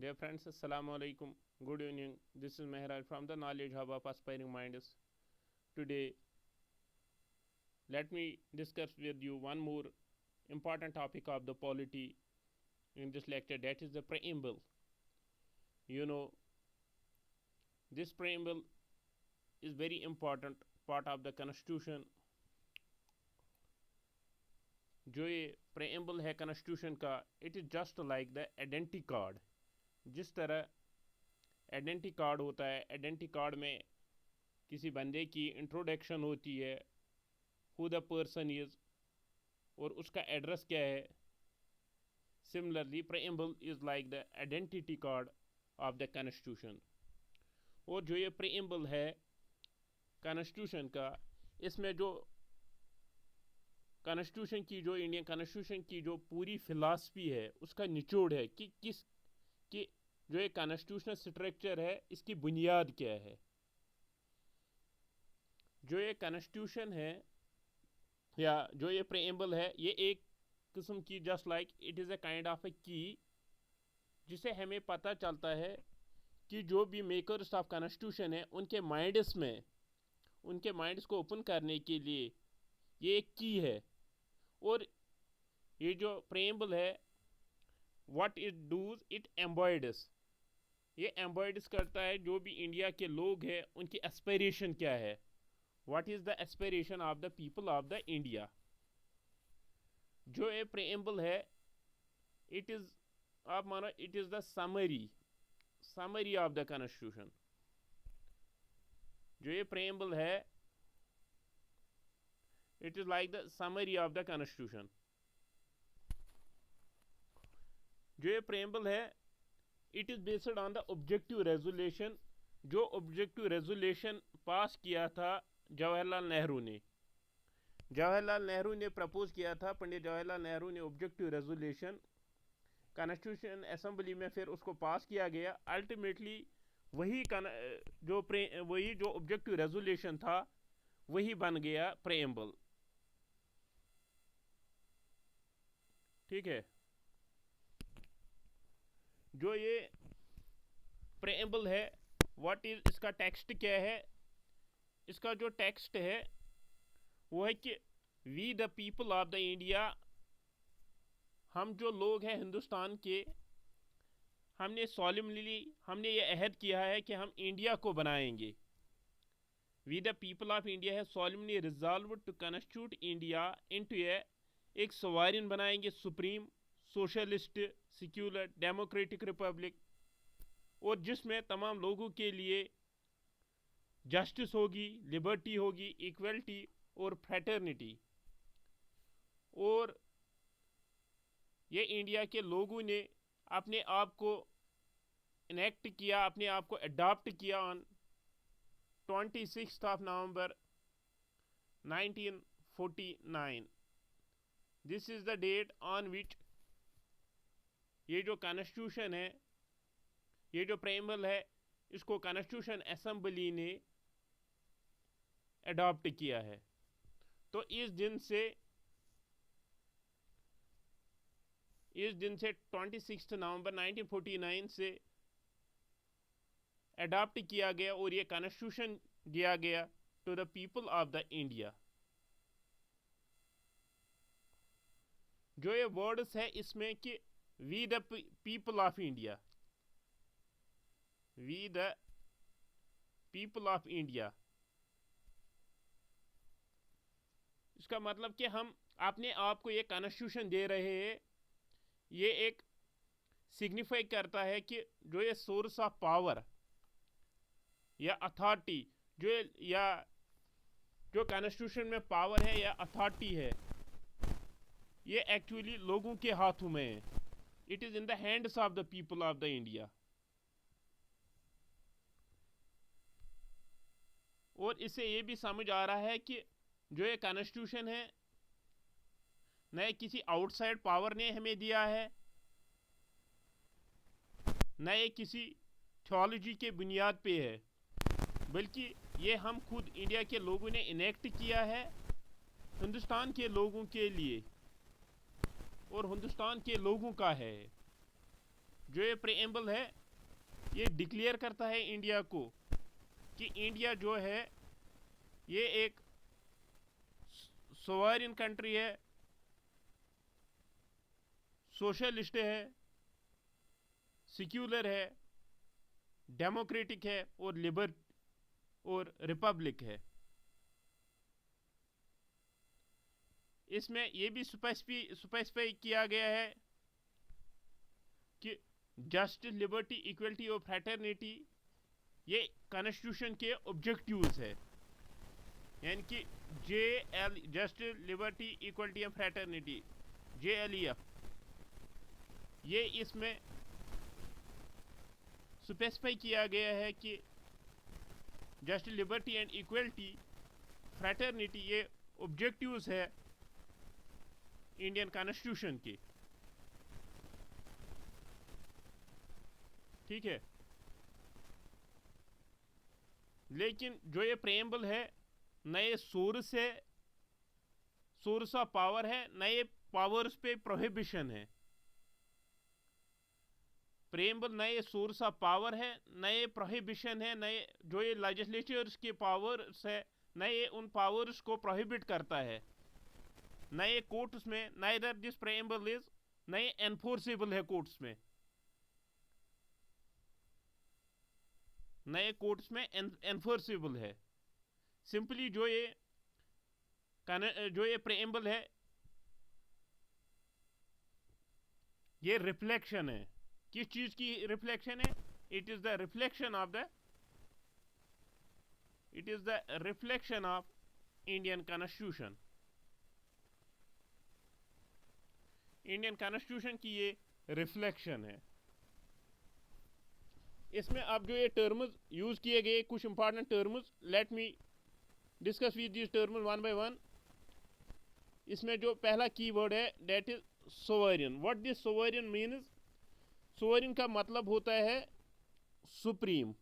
Dear friends, Assalamu alaikum. Good evening. This is Mehraj from the Knowledge Hub of Aspiring Minds. Today, let me discuss with you one more important topic of the polity in this lecture, that is the preamble. You know, this preamble is very important part of the constitution. जो ये preamble है constitution का, it is just like the identity card. जिस तरह identity card होता है, identity card में किसी बंदे की इंट्रोडक्शन होती है, हु द पर्सन इज़ और उसका एड्रेस क्या है. Similarly preamble is like the identity card of the constitution. और जो ये प्रेएम्बल है कॉन्स्टिट्यूशन का, इसमें जो कॉन्स्टिट्यूशन की जो इंडियन कॉन्स्टिट्यूशन की जो पूरी फिलॉसफी है उसका निचोड़ है कि किस कि जो ये कॉन्स्टिट्यूशनल स्ट्रक्चर है इसकी बुनियाद क्या है. जो ये कॉन्स्टिट्यूशन है या जो ये प्रेएम्बल है, ये एक किस्म की just like it is a kind of a key, जिसे हमें पता चलता है कि जो भी मेकर्स ऑफ कॉन्स्टिट्यूशन है उनके माइंड्स को ओपन करने के लिए ये एक की है. और ये जो प्रेएम्बल है, व्हाट इट डूज, इट एम्बॉयड्स, ये एम्बॉयड्स करता है जो भी इंडिया के लोग हैं उनकी एस्पिरेशन क्या है. What is the aspiration of the people of the India. जो ये प्रेएम्बल है, इट इज़, आप मानो it is the summary of the constitution. जो ये प्रेएम्बल है, it is like the summary of the constitution. जो ये प्रेएम्बल है, it is based on the objective resolution. जो ऑब्जेक्टिव रेजोल्यूशन पास किया था जवाहरलाल नेहरू ने प्रपोज किया था. पंडित जवाहरलाल नेहरू ने ऑब्जेक्टिव रेजोल्यूशन कॉन्स्टिट्यूशन असेंबली में फिर उसको पास किया गया. अल्टीमेटली वही जो ऑब्जेक्टिव रेजोल्यूशन था वही बन गया प्रेएम्बल. ठीक है. जो ये प्रेएम्बल है, व्हाट इज, इसका टेक्स्ट क्या है. इसका जो टेक्स्ट है वो है कि we the people of the India, हम जो लोग हैं हिंदुस्तान के, हमने ये अहद किया है कि हम इंडिया को बनाएंगे. We the people of India है solemnly resolve to constitute India into एक सॉवरेन बनाएंगे, supreme socialist secular democratic republic, और जिसमें तमाम लोगों के लिए जस्टिस होगी, लिबर्टी होगी, इक्वलिटी और फ्रेटर्निटी. और ये इंडिया के लोगों ने अपने आप को इनेक्ट किया, अपने आप को अडॉप्ट किया on 26 November 1949. This is the date on which ये जो कॉन्स्टिट्यूशन है, ये जो प्रेएम्बल है, इसको कॉन्स्टिट्यूशन असेंबली ने अडॉप्ट किया है. तो इस दिन से 26 नवंबर 1949 से अडॉप्ट किया गया और ये कॉन्स्टिट्यूशन दिया गया to the people of the India. जो ये वर्ड्स है इसमें कि we the people of India, we the people of India, इसका मतलब कि हम अपने आप को ये कॉन्स्टिट्यूशन दे रहे हैं. ये एक सिग्निफाई करता है कि जो ये सोर्स ऑफ पावर या अथॉरिटी जो कॉन्स्टिट्यूशन में पावर है या अथॉरिटी है, ये एक्चुअली लोगों के हाथों में है. It is in the hands of the people of the India. और इससे ये भी समझ आ रहा है कि जो ये कॉन्स्टिट्यूशन है, न किसी आउटसाइड पावर ने हमें दिया है, न ये किसी थियोलॉजी के बुनियाद पे है, बल्कि ये हम खुद इंडिया के लोगों ने इनेक्ट किया है हिंदुस्तान के लोगों के लिए और हिंदुस्तान के लोगों का है. जो ये प्रीएम्बल है ये डिक्लेयर करता है इंडिया को कि इंडिया जो है ये एक सोवरेन कंट्री है, सोशलिस्ट है, सिक्यूलर है, डेमोक्रेटिक है और रिपब्लिक है। इसमें यह भी स्पेसिफाई किया गया है कि जस्टिस, लिबर्टी, इक्वलिटी और फ्रैटर्निटी ये कॉन्स्टिट्यूशन के ऑब्जेक्टिव्स है, यानी कि JL justice, liberty, equality and fraternity JLEF ये इसमें स्पेसिफाई किया गया है कि justice, liberty and equality, fraternity ये ऑब्जेक्टिव्स है इंडियन कॉन्स्टिट्यूशन के। ठीक है, लेकिन जो ये प्रेम्बल है नए सोर्स है, सोर्स ऑफ पावर है, नए पावर्स पे प्रोहिबिशन है। प्रेम्बल नए सोर्स ऑफ पावर है, नए प्रोहिबिशन है, नए जो ये लेजिस्लेचर्स के पावर्स है, नए उन पावर्स को प्रोहिबिट करता है। नए कोर्ट्स में नाइदर दिस प्रेम्बल इज नए एनफोर्सेबल है, कोर्ट्स में नए कोर्ट्स में एनफोर्सेबल है। सिंपली जो ये प्रेम्बल है ये रिफ्लेक्शन है। किस चीज की रिफ्लेक्शन है? It is the reflection of Indian constitution. Indian constitution की ये रिफ्लेक्शन है। इसमें अब जो ये टर्म्स यूज किए गए, कुछ important terms, let me discuss with this terms one by one. इसमें जो पहला कीवर्ड है that is sovereign. What this sovereign means? Sovereign का मतलब होता है सुप्रीम।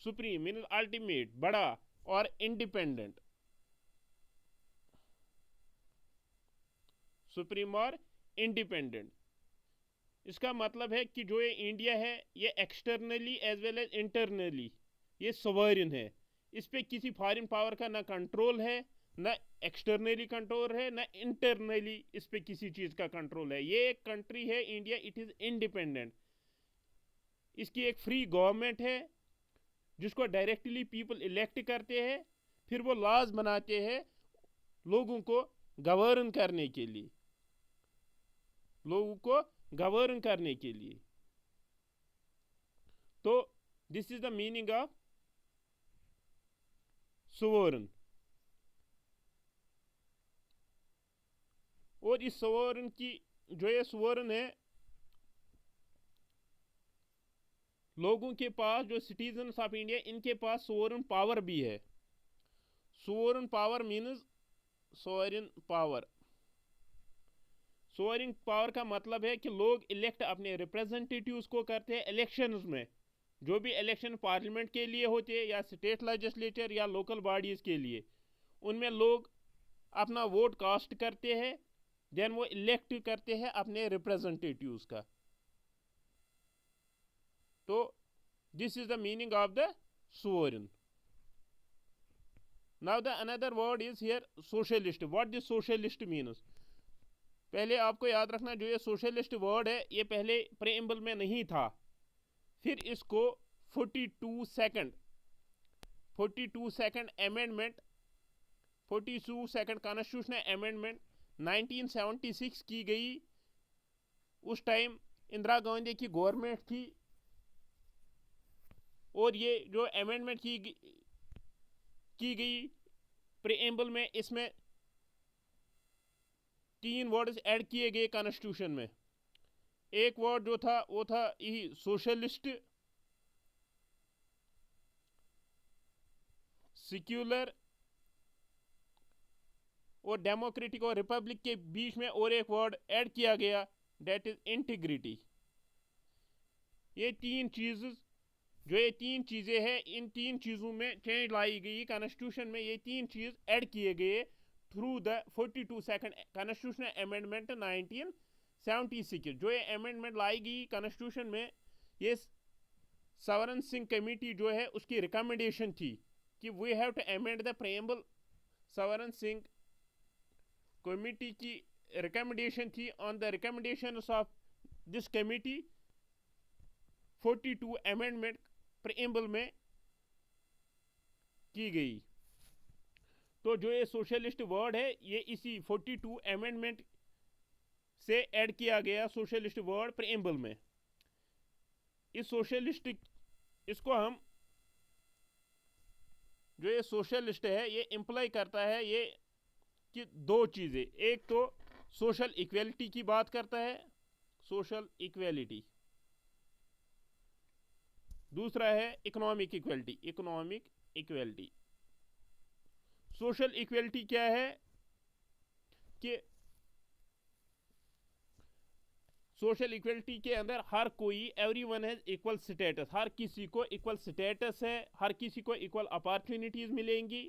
सुप्रीम मीन्स अल्टीमेट, बड़ा और इंडिपेंडेंट। सुप्रीम और इंडिपेंडेंट, इसका मतलब है कि जो ये इंडिया है ये externally as well as internally ये सोवरेन है। इस पे किसी फॉरेन पावर का ना कंट्रोल है, ना एक्सटर्नली कंट्रोल है, ना इंटरनली इस पे किसी चीज़ का कंट्रोल है। ये एक कंट्री है इंडिया, इट इज़ इंडिपेंडेंट। इसकी एक फ्री गवर्नमेंट है जिसको डायरेक्टली पीपल इलेक्ट करते हैं, फिर वो लॉज बनाते हैं लोगों को गवर्न करने के लिए, लोगों को गवर्न करने के लिए। तो this is the meaning of sovereign. और इस सोवरेन की जो ये सोवरेन है, लोगों के पास, जो सिटीजन्स ऑफ इंडिया, इनके पास सोवरेन पावर भी है। Sovereign power means sovereign power. Sovereign power का मतलब है कि लोग इलेक्ट अपने रिप्रेजेंटेटिव्स को करते हैं इलेक्शंस में। जो भी इलेक्शन पार्लियामेंट के लिए होते हैं या स्टेट लेजिस्लेचर या लोकल बॉडीज़ के लिए, उनमें लोग अपना वोट कास्ट करते हैं, देन वो इलेक्ट करते हैं अपने रिप्रेजेंटेटिव्स का। तो this is the meaning of the sovereign. Now the another word is here socialist. What this socialist means? पहले आपको याद रखना, जो ये सोशलिस्ट वर्ड है ये पहले प्रीएम्बल में नहीं था। फिर इसको 42 second amendment, 42 second constitutional amendment 1976 की गई। उस टाइम इंदिरा गांधी की गवर्नमेंट थी, और ये जो अमेंडमेंट की गई प्रीएम्बल में, इसमें 3 वर्ड्स ऐड किए गए कॉन्स्टिट्यूशन में। एक वर्ड जो था वो था सोशलिस्ट, सिक्यूलर और डेमोक्रेटिक और रिपब्लिक के बीच में और एक वर्ड ऐड किया गया, दैट इज इंटीग्रिटी। ये 3 चीज़ें हैं, इन 3 चीज़ों में चेंज लाई गई कॉन्स्टिट्यूशन में। ये 3 चीज़ ऐड किए गए through the 42 second constitutional amendment 1976। 1976 जो ये अमेंडमेंट लाई गई कॉन्स्टिट्यूशन में, ये सवरन सिंह कमेटी जो है उसकी रिकमेंडेशन थी कि we have to amend the preamble. Swaran Singh committee की रिकमेंडेशन थी, on the recommendation of this committee 42 amendment preamble में की गई। तो जो ये सोशलिस्ट वर्ड है ये इसी 42 अमेंडमेंट से ऐड किया गया, सोशलिस्ट वर्ड प्रेम्बल में। इस सोशलिस्ट इसको हम जो ये सोशलिस्ट है ये इंप्लाई करता है ये कि दो चीज़ें, एक तो सोशल इक्वेलिटी की बात करता है, सोशल इक्वेलिटी, दूसरा है economic equality, economic equality. Social equality क्या है कि सोशल इक्वलिटी के अंदर हर कोई, एवरीवन हैज इक्वल स्टेटस, हर किसी को इक्वल स्टेटस है, हर किसी को इक्वल अपॉर्चुनिटीज मिलेंगी,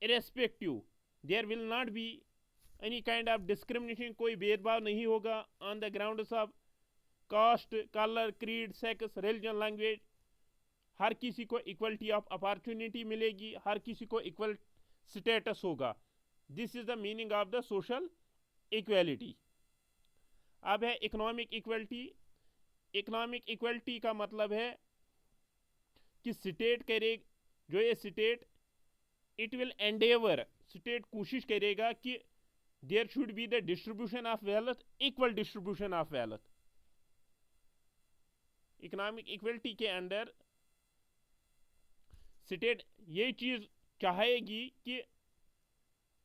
irrespective there will not be any kind of discrimination, कोई भेदभाव नहीं होगा on the grounds of caste, colour, creed, sex, religion, language. हर किसी को इक्वलिटी ऑफ अपॉर्चुनिटी मिलेगी, हर किसी को इक्वल स्टेटस होगा। This is the meaning of the social equality. अब है इकोनॉमिक इक्वलिटी। इकोनॉमिक इक्वलिटी का मतलब है कि स्टेट करे, जो ये state it will endeavour, state कोशिश करेगा कि there should be the distribution of wealth, equal distribution of wealth. Economic equality के अंदर स्टेट ये चीज चाहेगी कि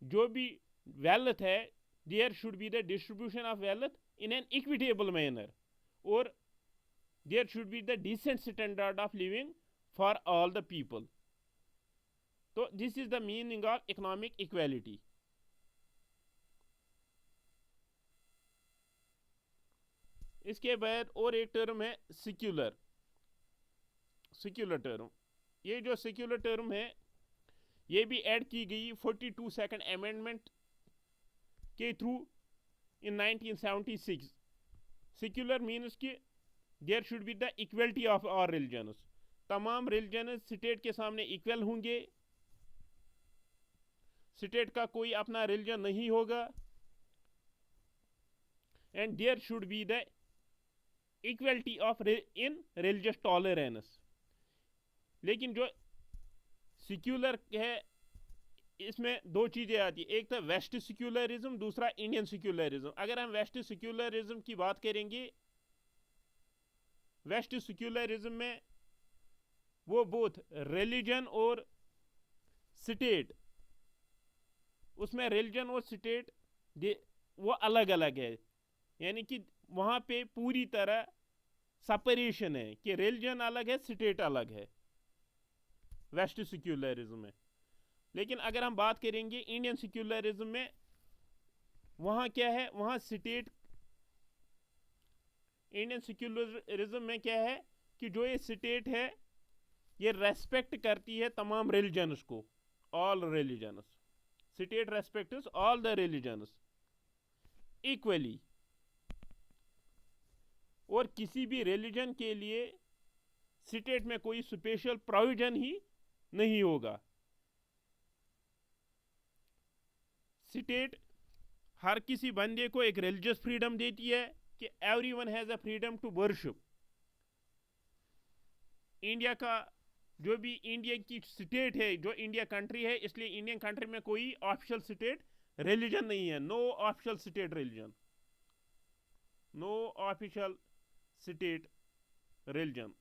जो भी वेल्थ है there should be the distribution of wealth in an equitable manner, or there should be the decent standard of living for all the people. So this is the meaning of economic equality. इसके बाद और एक term है secular, secular term. ये जो secular term है ये भी ऐड की गई 42 सेकंड अमेंडमेंट के थ्रू in 1976। सेक्युलर मीन्स कि there should be the equality of all religions, तमाम रिलीजन्स स्टेट के सामने इक्वल होंगे, स्टेट का कोई अपना रिलीजन नहीं होगा, and there should be the equality of in religious tolerance. लेकिन जो सेक्युलर है इसमें दो चीज़ें आती है, एक तो वेस्ट सेक्युलरिज्म, दूसरा इंडियन सेक्युलरिज्म। अगर हम वेस्ट सेक्युलरिज्म की बात करेंगे, वेस्ट सेक्युलरिज्म में वो बोथ रिलीजन और स्टेट, उसमें रिलीजन और स्टेट वो अलग अलग है, यानी कि वहाँ पे पूरी तरह सेपरेशन है कि रिलीजन अलग है, स्टेट अलग है वेस्ट सेक्युलरिज्म में। लेकिन अगर हम बात करेंगे इंडियन सेक्युलरिज्म में, वहाँ क्या है, वहाँ स्टेट, इंडियन सेक्युलरिज्म में क्या है कि जो ये स्टेट है ये रेस्पेक्ट करती है तमाम रिलीजन्स को, all religions, state respects all the religions equally, और किसी भी रिलीजन के लिए स्टेट में कोई स्पेशल प्रोविजन ही नहीं होगा। स्टेट हर किसी बंदे को एक रिलीजियस फ्रीडम देती है कि everyone has a freedom to worship. India का जो भी इंडिया की स्टेट है, जो इंडिया कंट्री है, इसलिए इंडियन कंट्री में कोई ऑफिशियल स्टेट रिलीजन नहीं है, no official state religion, no official state religion.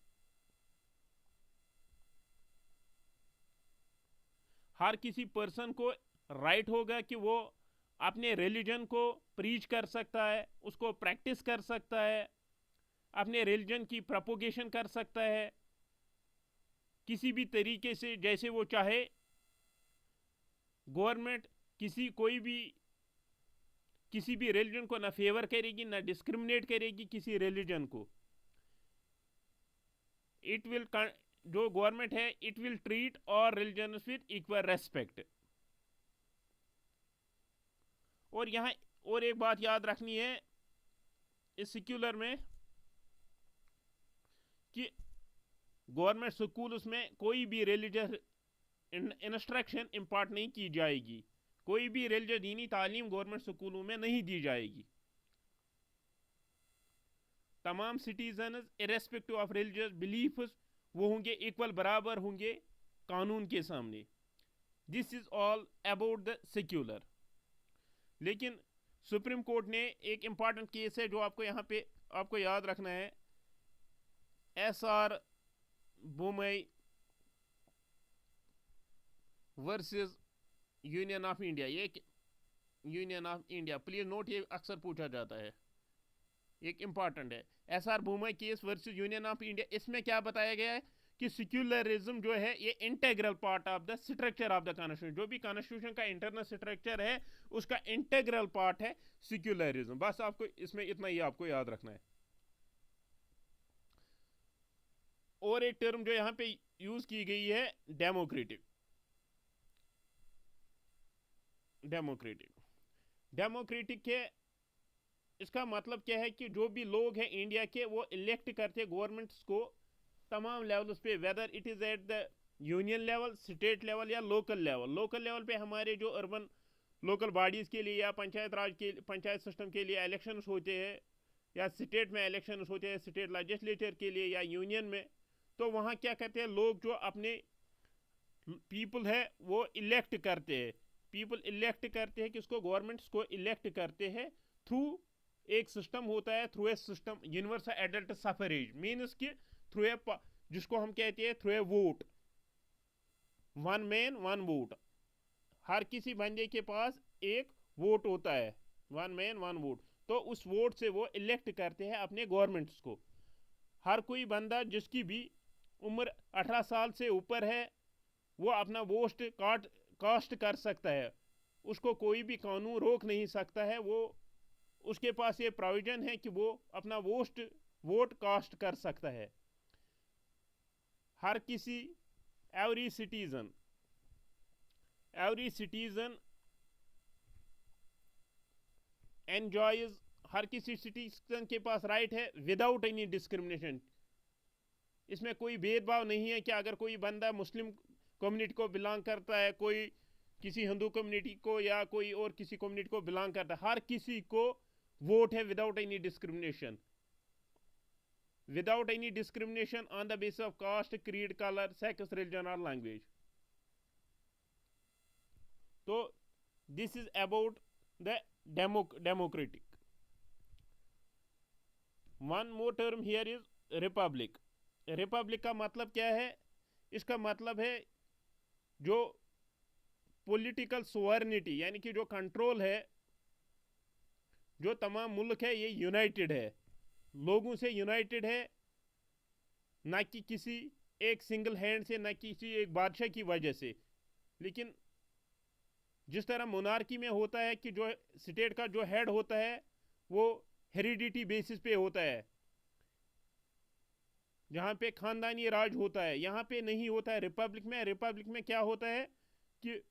हर किसी पर्सन को राइट होगा कि वो अपने रिलीजन को प्रीच कर सकता है, उसको प्रैक्टिस कर सकता है, अपने रिलीजन की प्रोपोगेशन कर सकता है किसी भी तरीके से जैसे वो चाहे। गवर्नमेंट किसी भी रिलीजन को ना फेवर करेगी ना डिस्क्रिमिनेट करेगी किसी रिलीजन को। इट विल, जो गवर्नमेंट है it will treat all religions with equal respect. और यहाँ और एक बात याद रखनी है इस सेक्युलर में कि गवर्नमेंट स्कूल्स में कोई भी रिलीजियस इंस्ट्रक्शन इम्पार्ट नहीं की जाएगी, कोई भी रिलीजियस दीनी तालीम गवर्नमेंट स्कूलों में नहीं दी जाएगी। तमाम citizen irrespective of religious beliefs वो होंगे इक्वल, बराबर होंगे कानून के सामने। This is all about the secular. लेकिन सुप्रीम कोर्ट ने एक इंपॉर्टेंट केस है जो आपको यहाँ पे आपको याद रखना है, SR Bommai versus Union of India. ये Union of India, please note, ये अक्सर पूछा जाता है, एक इंपॉर्टेंट है। SR Bommai case versus Union of India. इसमें क्या बताया गया है कि सेक्युलरिज्म जो है ये integral part of the structure of the constitution, जो भी कॉन्स्टिट्यूशन का इंटरनल स्ट्रक्चर है उसका इंटेग्रल पार्ट है सेक्युलरिज्म। बस आपको इसमें इतना ही आपको याद रखना है। और एक टर्म जो यहां पे यूज की गई है डेमोक्रेटिक। डेमोक्रेटिक के इसका मतलब क्या है कि जो भी लोग हैं इंडिया के वो इलेक्ट करते गवर्नमेंट्स को तमाम लेवल्स पे, whether it is at the union level, state level या लोकल लेवल। लोकल लेवल पे हमारे जो अर्बन लोकल बॉडीज के लिए या पंचायत राज के पंचायत सिस्टम के लिए इलेक्शंस होते हैं, या स्टेट में इलेक्शंस होते हैं स्टेट लेजिस्लेचर के लिए या यूनियन में, तो वहाँ क्या करते हैं लोग जो अपने पीपल है वो इलेक्ट करते हैं। पीपल इलेक्ट करते हैं किसको? गवर्नमेंट्स को इलेक्ट करते हैं थ्रू एक सिस्टम होता है, through a system universal adult suffrage, means कि थ्रू ए, जिसको हम कहते हैं through a vote, one man one vote. हर किसी बंदे के पास एक वोट होता है, वन मैन वन वोट। तो उस वोट से वो इलेक्ट करते हैं अपने गवर्नमेंट्स को। हर कोई बंदा जिसकी भी उम्र 18 साल से ऊपर है वो अपना वोट कास्ट कर सकता है, उसको कोई भी कानून रोक नहीं सकता है। वो उसके पास ये प्रोविजन है कि वो अपना वोट कास्ट कर सकता है। हर किसी एवरी सिटीजन एंजॉयज, हर किसी सिटीजन के पास राइट है विदाउट एनी डिस्क्रिमिनेशन। इसमें कोई भेदभाव नहीं है कि अगर कोई बंदा मुस्लिम कम्युनिटी को बिलोंग करता है, कोई किसी हिंदू कम्युनिटी को या कोई और किसी कम्युनिटी को बिलोंग करता है, हर किसी को वोट है without any discrimination, without any discrimination on the basis of caste, creed, colour, sex, religion और लैंग्वेज। तो this is about the democratic. One more term here is republic. Republic का मतलब क्या है? इसका मतलब है जो पॉलिटिकल सोवरेनिटी, यानी कि जो कंट्रोल है, जो तमाम मुल्क है ये यूनाइटेड है, लोगों से यूनाइटेड है, ना कि किसी एक सिंगल हैंड से, ना किसी एक बादशाह की वजह से। लेकिन जिस तरह मोनार्की में होता है कि जो स्टेट का जो हेड होता है वो हेरिडिटी बेसिस पे होता है, जहाँ पे खानदानी राज होता है, यहाँ पे नहीं होता है रिपब्लिक में। रिपब्लिक में क्या होता है कि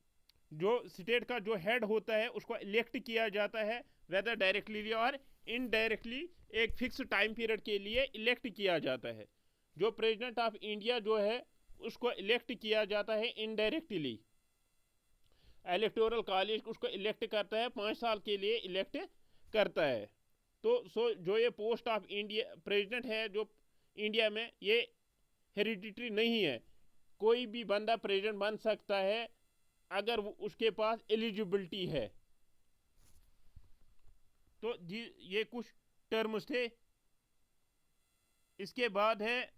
जो स्टेट का जो हेड होता है उसको इलेक्ट किया जाता है, वेदर डायरेक्टली और इनडायरेक्टली, एक फिक्स टाइम पीरियड के लिए इलेक्ट किया जाता है। जो प्रेसिडेंट ऑफ इंडिया जो है उसको इलेक्ट किया जाता है इनडायरेक्टली, इलेक्टोरल कॉलेज उसको इलेक्ट करता है, 5 साल के लिए इलेक्ट करता है। तो जो ये पोस्ट ऑफ इंडिया प्रेसिडेंट है जो इंडिया में, ये हेरिडिटरी नहीं है, कोई भी बंदा प्रेसिडेंट बन सकता है अगर उसके पास एलिजिबिलिटी है। तो ये कुछ टर्म्स थे। इसके बाद है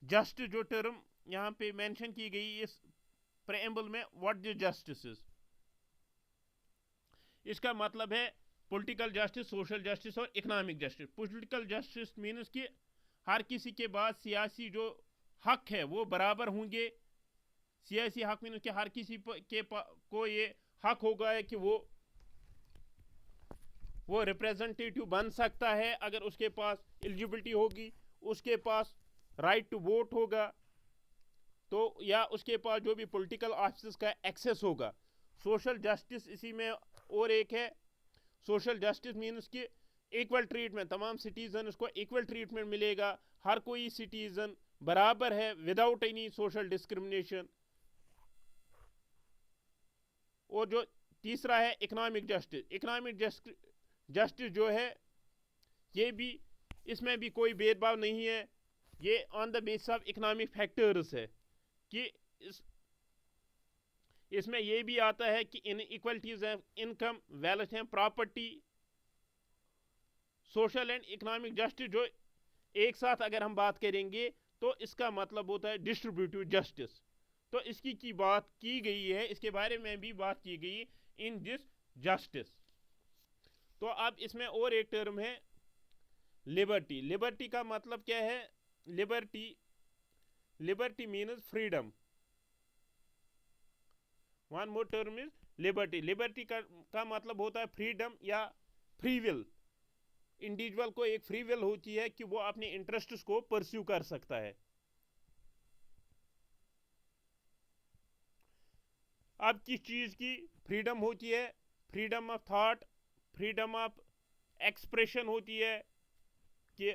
जस्ट, जो टर्म यहाँ पे मेंशन की गई इस प्रेएम्बल में, व्हाट द जस्टिस इज। इसका मतलब है पॉलिटिकल जस्टिस, सोशल जस्टिस और economic justice. Political justice means कि हर किसी के बाद सियासी जो हक है वो बराबर होंगे। सियासी हक मीन्स कि हर किसी को ये हक होगा है कि वो रिप्रेजेंटेटिव बन सकता है अगर उसके पास एलिजिबिलिटी होगी, उसके पास राइट टू वोट होगा, तो या उसके पास जो भी पॉलिटिकल ऑफिस का एक्सेस होगा। सोशल जस्टिस इसी में और एक है। सोशल जस्टिस मीन्स कि इक्वल ट्रीटमेंट, तमाम सिटीजन को इक्वल ट्रीटमेंट मिलेगा, हर कोई सिटीजन बराबर है विदाउट एनी सोशल डिस्क्रिमिनेशन। और जो तीसरा है इकोनॉमिक जस्टिस। इकोनॉमिक जस्टिस जो है ये भी, इसमें भी कोई भेदभाव नहीं है, ये on the basis of economic factors है कि इसमें ये भी आता है कि इन इक्वलिटीज हैं इनकम, वेल्थ हैं, property, social and economic justice जो एक साथ अगर हम बात करेंगे तो इसका मतलब होता है डिस्ट्रीब्यूटिव जस्टिस। तो इसकी की बात की गई है, इसके बारे में भी बात की गई इन दिस जस्टिस। तो अब इसमें और एक टर्म है लिबर्टी। लिबर्टी का मतलब क्या है? Liberty means freedom. One more term is liberty. Liberty का मतलब होता है फ्रीडम या फ्री विल। इंडिविजुअल को एक फ्री विल होती है कि वो अपने इंटरेस्ट्स को परस्यू कर सकता है। अब किस चीज की फ्रीडम होती है? Freedom of thought, freedom of expression होती है कि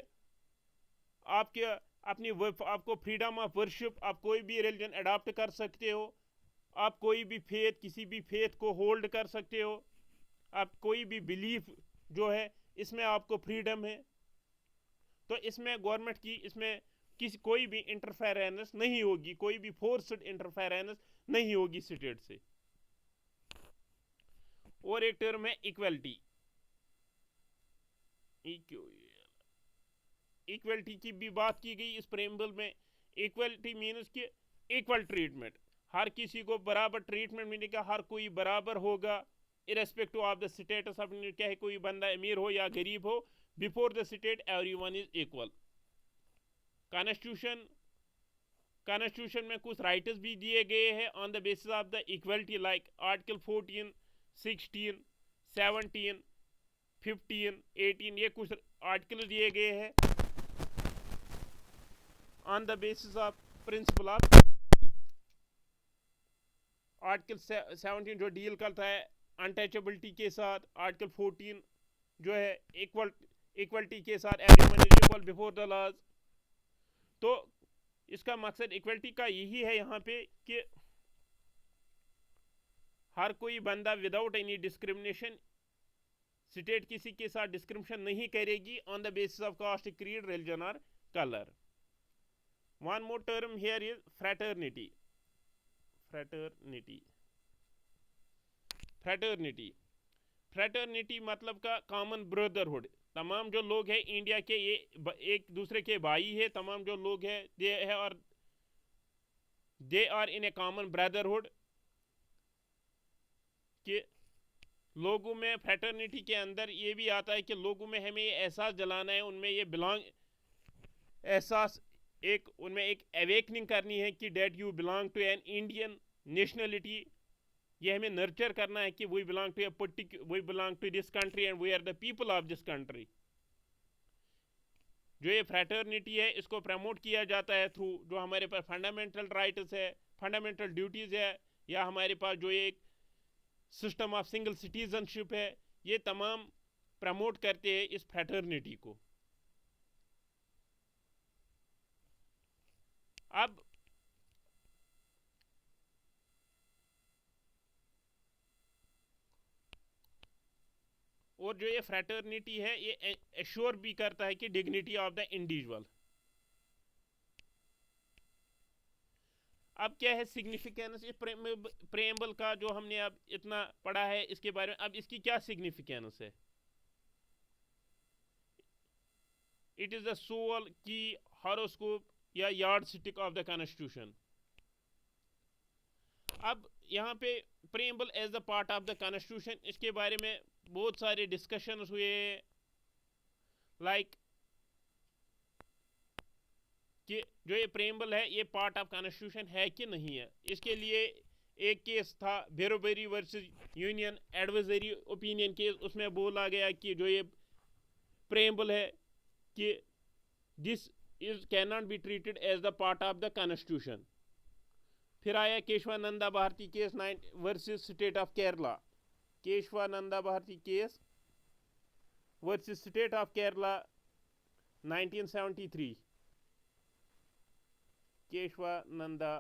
आपके अपनी आपको फ्रीडम ऑफ वर्शिप, आप कोई भी रिलीजन अडॉप्ट कर सकते हो, आप कोई भी फेथ, किसी भी फेथ को होल्ड कर सकते हो, आप कोई भी बिलीफ जो है इसमें आपको फ्रीडम है। तो इसमें गवर्नमेंट की इसमें किसी कोई भी इंटरफेरेंस नहीं होगी, कोई भी फोर्स्ड इंटरफेरेंस नहीं होगी स्टेट से। और एक टर्म है इक्वलिटी। इक्वलिटी की भी बात की गई इस प्रेम्बल में। इक्वलिटी मीन्स कि इक्वल ट्रीटमेंट, हर किसी को बराबर ट्रीटमेंट मिलेगा, हर कोई बराबर होगा irrespective of the status of, चाहे कोई बंदा अमीर हो या गरीब हो, before the state everyone is equal. Constitution में कुछ राइट्स भी दिए गए हैं on the basis of the equality, like article 14, 16, 17, 15, 18, ये कुछ आर्टिकल दिए गए हैं on the basis of principle of. Article 17 जो डील करता है अनटचेबिलिटी के साथ, आर्टिकल 14 जो है इक्वलिटी के साथ, everyone is equal before the laws. तो इसका मकसद इक्वलिटी का यही है यहाँ पे कि हर कोई बंदा विदाउट एनी डिस्क्रिमिनेशन, स्टेट किसी के साथ डिस्क्रिमिनेशन नहीं करेगी on the basis of caste, creed, religion और colour. One more term here is fraternity. Fraternity मतलब का कॉमन ब्रदरहुड। तमाम जो लोग हैं इंडिया के ये एक दूसरे के भाई है, तमाम जो लोग हैं they are in a common brotherhood. कि लोगों में फ्रेटर्निटी के अंदर ये भी आता है कि लोगों में हमें ये एहसास दिलाना है, उनमें ये एहसास उनमें एक अवेकनिंग करनी है कि that you belong to an Indian nationality. ये हमें नर्चर करना है कि we belong to this country and we are the people of this country. जो ये फ्रेटर्निटी है इसको प्रमोट किया जाता है थ्रू जो हमारे पास फंडामेंटल राइट्स है, फंडामेंटल ड्यूटीज़ है, या हमारे पास जो एक सिस्टम ऑफ सिंगल सिटीजनशिप है, ये तमाम प्रमोट करते हैं इस फ्रेटर्निटी को। अब और जो ये फ्रेटर्निटी है ये एश्योर भी करता है कि डिग्निटी ऑफ द इंडिविजुअल। अब क्या है सिग्निफिकेंस इस प्रेम्बल का जो हमने अब इतना पढ़ा है इसके बारे में, अब इसकी क्या सिग्निफिकेंस है? इट इज द सोल की हॉरोस्कोप या yardstick of the constitution. अब यहाँ पे preamble as the part of the constitution, इसके बारे में बहुत सारे डिस्कशन हुए, लाइक कि जो ये प्रेम्बल है ये पार्ट ऑफ कॉन्स्टिट्यूशन है कि नहीं है। इसके लिए एक केस था Berubari versus Union advisory opinion case, उसमें बोला गया कि जो ये प्रेम्बल है कि this is can not be treated as the part of the constitution. फिर आया Kesavananda Bharati case versus state of Kerala. Kesavananda Bharati case versus state of Kerala 1973, Kesavananda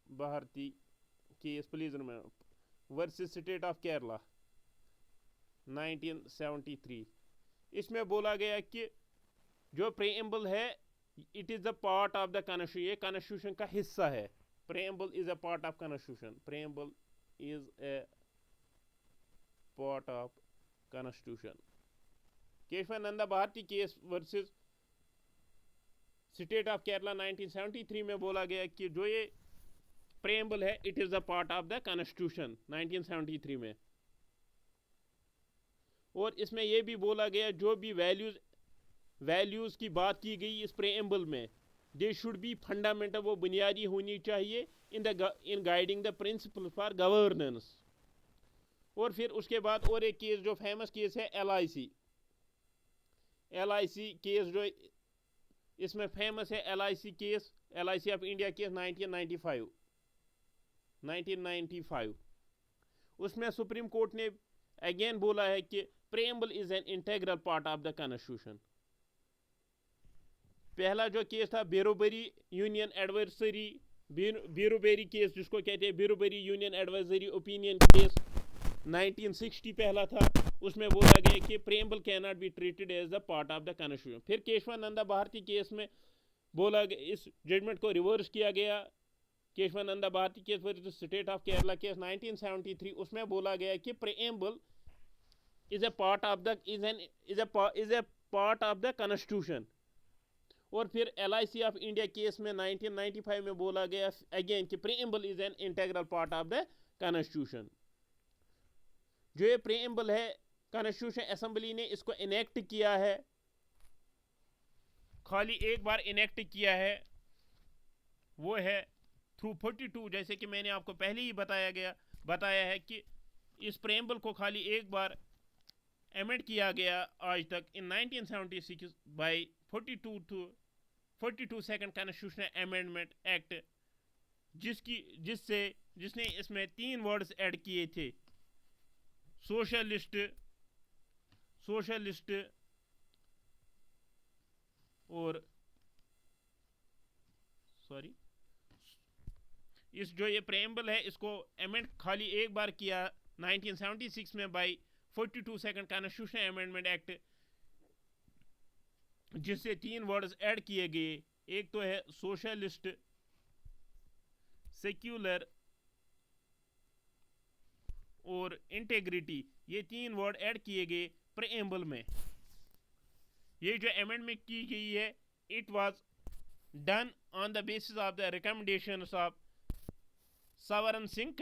Bharati case, please remember, versus state of Kerala 1973। इसमें बोला गया कि जो प्रेएम्बल है it is the part of the constitution, ये constitution का हिस्सा है। Preamble is a part of constitution, preamble is a part of constitution. Kesavananda Bharati case versus state of Kerala 1973 में बोला गया कि जो ये प्रेएम्बल है it is a part of the constitution 1973 में। और इसमें यह भी बोला गया जो भी वैल्यूज़ की बात की गई इस प्रेएम्बल में, दे शुड बी फंडामेंटल, वो बुनियादी होनी चाहिए in guiding the principle for governance. और फिर उसके बाद और एक केस जो फेमस केस है LIC केस, जो इसमें फेमस है LIC case, LIC of India case 1995। उसमें सुप्रीम कोर्ट ने अगेन बोला है कि preamble is an integral part of the constitution. पहला जो केस था Berubari Union advisory, Berubari case जिसको कहते हैं Berubari Union advisory opinion case 1960 पहला था। उसमें बोला गया कि preamble can not be treated as the part of the constitution. फिर केशवानंदा भारती केस में बोला गया, इस जजमेंट को रिवर्स किया गया। Kesavananda Bharati case versus state of Kerala case 1973, उसमें बोला गया कि preamble is a part of the constitution. और फिर LIC ऑफ इंडिया केस में 1995 में बोला गया अगेन कि preamble is an integral part of the constitution. जो ये प्रेएम्बल है कॉन्स्टिट्यूशन असेंबली ने इसको इनेक्ट किया है, खाली एक बार इनेक्ट किया है, वो है थ्रू 42, जैसे कि मैंने आपको पहले ही बताया है कि इस प्रेएम्बल को खाली एक बार अमेंड किया गया आज तक in 1976 by 42 second constitutional amendment act, जिसने इसमें 3 वर्ड्स ऐड किए थे, सोशलिस्ट और इस जो ये प्रेएम्बल है इसको अमेंड खाली एक बार किया 1976 में by 42 second constitutional amendment act, जिससे 3 वर्ड्स ऐड किए गए। एक तो है सोशलिस्ट, सेक्युलर और इंटेग्रिटी, ये 3 वर्ड ऐड किए गए प्रेएम्बल में। ये जो अमेंडमेंट की गई है it was done on the basis of the recommendations of सवरन Singh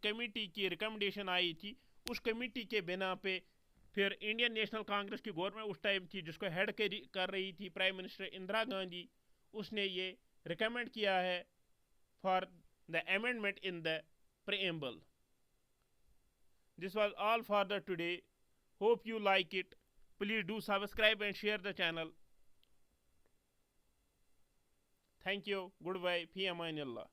committee की रिकमेंडेशन आई थी। उस कमेटी के बिना पे फिर इंडियन नेशनल कांग्रेस की गवर्नमेंट उस टाइम थी जिसको हेड कर रही थी प्राइम मिनिस्टर इंदिरा गांधी, उसने ये रिकमेंड किया है for the amendment in the preamble. This was all for the today. Hope you like it. Please do subscribe and share the channel. Thank you. Goodbye. Fi amanillah.